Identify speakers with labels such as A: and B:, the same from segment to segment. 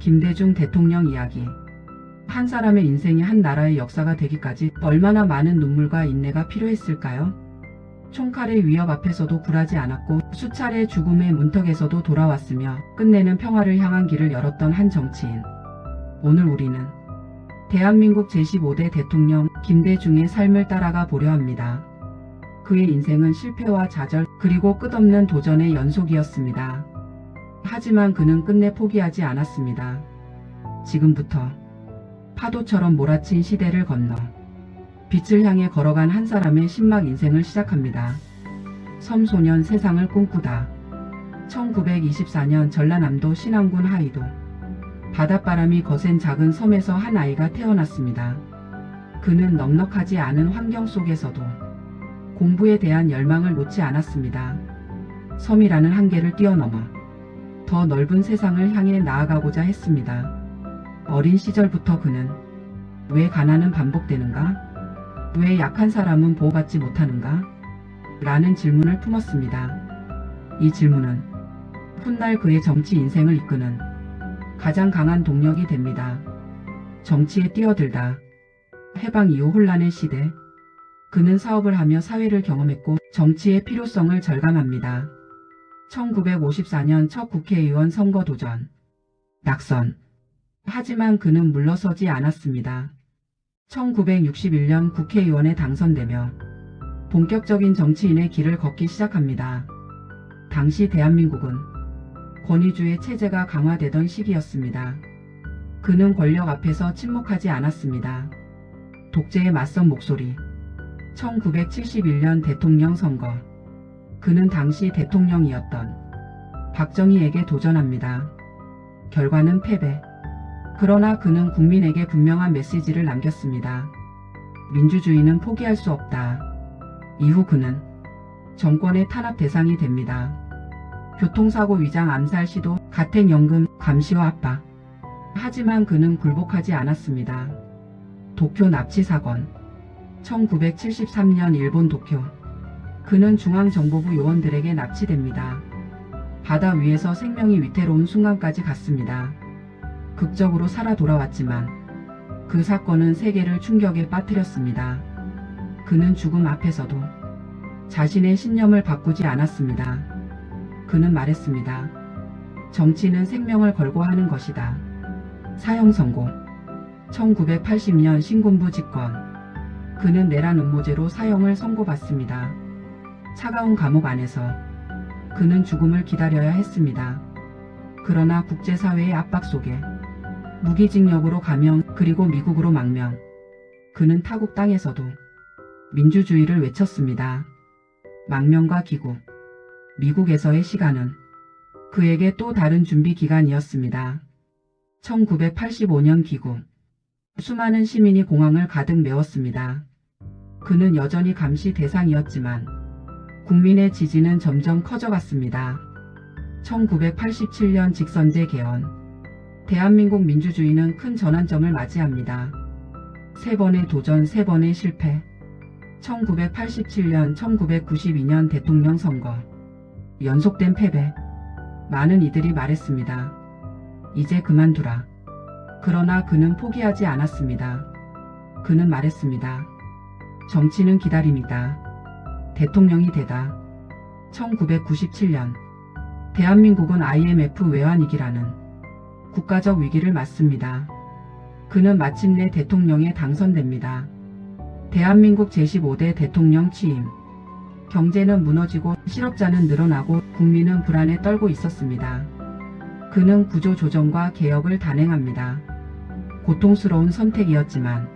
A: 김대중 대통령 이야기. 한 사람의 인생이 한 나라의 역사가 되기까지 얼마나 많은 눈물과 인내가 필요했을까요? 총칼의 위협 앞에서도 굴하지 않았고 수차례 죽음의 문턱에서도 돌아왔으며 끝내는 평화를 향한 길을 열었던 한 정치인. 오늘 우리는 대한민국 제15대 대통령 김대중의 삶을 따라가 보려 합니다. 그의 인생은 실패와 좌절 그리고 끝없는 도전의 연속이었습니다. 하지만 그는 끝내 포기하지 않았습니다. 지금부터 파도처럼 몰아친 시대를 건너 빛을 향해 걸어간 한 사람의 신막 인생을 시작합니다. 섬소년 세상을 꿈꾸다. 1924년 전라남도 신안군 하이도. 바닷바람이 거센 작은 섬에서 한 아이가 태어났습니다. 그는 넉넉하지 않은 환경 속에서도 공부에 대한 열망을 놓지 않았습니다. 섬이라는 한계를 뛰어넘어 더 넓은 세상을 향해 나아가고자 했습니다. 어린 시절부터 그는 왜 가난은 반복되는가? 왜 약한 사람은 보호받지 못하는가? 라는 질문을 품었습니다. 이 질문은 훗날 그의 정치 인생을 이끄는 가장 강한 동력이 됩니다. 정치에 뛰어들다. 해방 이후 혼란의 시대. 그는 사업을 하며 사회를 경험했고 정치의 필요성을 절감합니다. 1954년 첫 국회의원 선거 도전. 낙선. 하지만 그는 물러서지 않았습니다. 1961년 국회의원에 당선되며 본격적인 정치인의 길을 걷기 시작합니다. 당시 대한민국은 권위주의 체제가 강화되던 시기였습니다. 그는 권력 앞에서 침묵하지 않았습니다. 독재에 맞선 목소리. 1971년 대통령 선거. 그는 당시 대통령이었던 박정희에게 도전합니다. 결과는 패배. 그러나 그는 국민에게 분명한 메시지를 남겼습니다. 민주주의는 포기할 수 없다. 이후 그는 정권의 탄압 대상이 됩니다. 교통사고 위장 암살 시도, 가택연금, 감시와 압박. 하지만 그는 굴복하지 않았습니다. 도쿄 납치 사건. 1973년 일본 도쿄. 그는 중앙정보부 요원들에게 납치됩니다. 바다 위에서 생명이 위태로운 순간까지 갔습니다. 극적으로 살아 돌아왔지만 그 사건은 세계를 충격에 빠뜨렸습니다. 그는 죽음 앞에서도 자신의 신념을 바꾸지 않았습니다. 그는 말했습니다. 정치는 생명을 걸고 하는 것이다. 사형 선고. 1980년 신군부 집권. 그는 내란 음모죄로 사형을 선고받습니다. 차가운 감옥 안에서 그는 죽음을 기다려야 했습니다. 그러나 국제사회의 압박 속에 무기징역으로 감형 그리고 미국으로 망명. 그는 타국 땅에서도 민주주의를 외쳤습니다. 망명과 귀국. 미국에서의 시간은 그에게 또 다른 준비 기간이었습니다. 1985년 귀국. 수많은 시민이 공항을 가득 메웠습니다. 그는 여전히 감시 대상이었지만 국민의 지지는 점점 커져갔습니다. 1987년 직선제 개헌. 대한민국 민주주의는 큰 전환점을 맞이합니다. 3번의 도전, 3번의 실패. 1987년, 1992년 대통령 선거. 연속된 패배. 많은 이들이 말했습니다. 이제 그만두라. 그러나 그는 포기하지 않았습니다. 그는 말했습니다. 정치는 기다림이다. 대통령이 되다. 1997년 대한민국은 IMF 외환위기라는 국가적 위기를 맞습니다. 그는 마침내 대통령에 당선됩니다. 대한민국 제15대 대통령 취임. 경제는 무너지고 실업자는 늘어나고 국민은 불안에 떨고 있었습니다. 그는 구조조정과 개혁을 단행합니다. 고통스러운 선택이었지만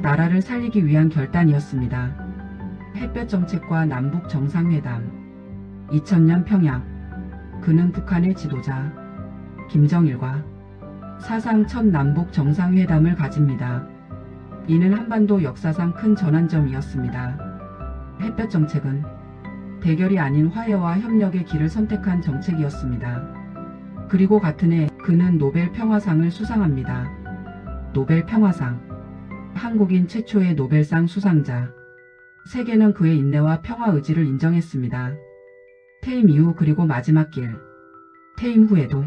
A: 나라를 살리기 위한 결단이었습니다. 햇볕 정책과 남북 정상회담. 2000년 평양. 그는 북한의 지도자 김정일과 사상 첫 남북 정상회담을 가집니다. 이는 한반도 역사상 큰 전환점이었습니다. 햇볕 정책은 대결이 아닌 화해와 협력의 길을 선택한 정책이었습니다. 그리고 같은 해 그는 노벨 평화상을 수상합니다. 노벨 평화상. 한국인 최초의 노벨상 수상자. 세계는 그의 인내와 평화 의지를 인정했습니다. 퇴임 이후 그리고 마지막 길. 퇴임 후에도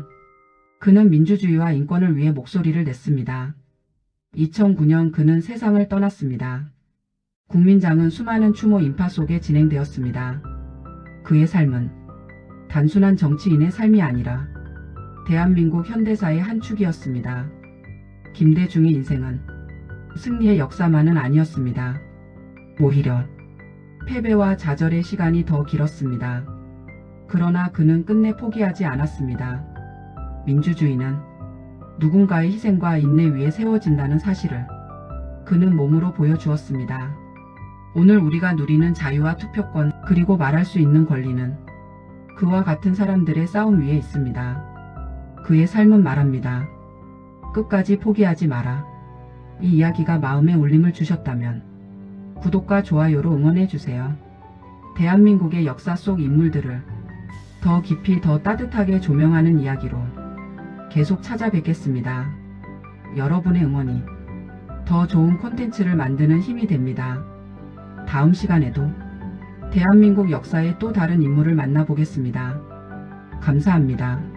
A: 그는 민주주의와 인권을 위해 목소리를 냈습니다. 2009년 그는 세상을 떠났습니다. 국민장은 수많은 추모 인파 속에 진행되었습니다. 그의 삶은 단순한 정치인의 삶이 아니라 대한민국 현대사의 한 축이었습니다. 김대중의 인생은 승리의 역사만은 아니었습니다. 오히려 패배와 좌절의 시간이 더 길었습니다. 그러나 그는 끝내 포기하지 않았습니다. 민주주의는 누군가의 희생과 인내 위에 세워진다는 사실을 그는 몸으로 보여주었습니다. 오늘 우리가 누리는 자유와 투표권 그리고 말할 수 있는 권리는 그와 같은 사람들의 싸움 위에 있습니다. 그의 삶은 말합니다. 끝까지 포기하지 마라. 이 이야기가 마음에 울림을 주셨다면 구독과 좋아요로 응원해주세요. 대한민국의 역사 속 인물들을 더 깊이 더 따뜻하게 조명하는 이야기로 계속 찾아뵙겠습니다. 여러분의 응원이 더 좋은 콘텐츠를 만드는 힘이 됩니다. 다음 시간에도 대한민국 역사의 또 다른 인물을 만나보겠습니다. 감사합니다.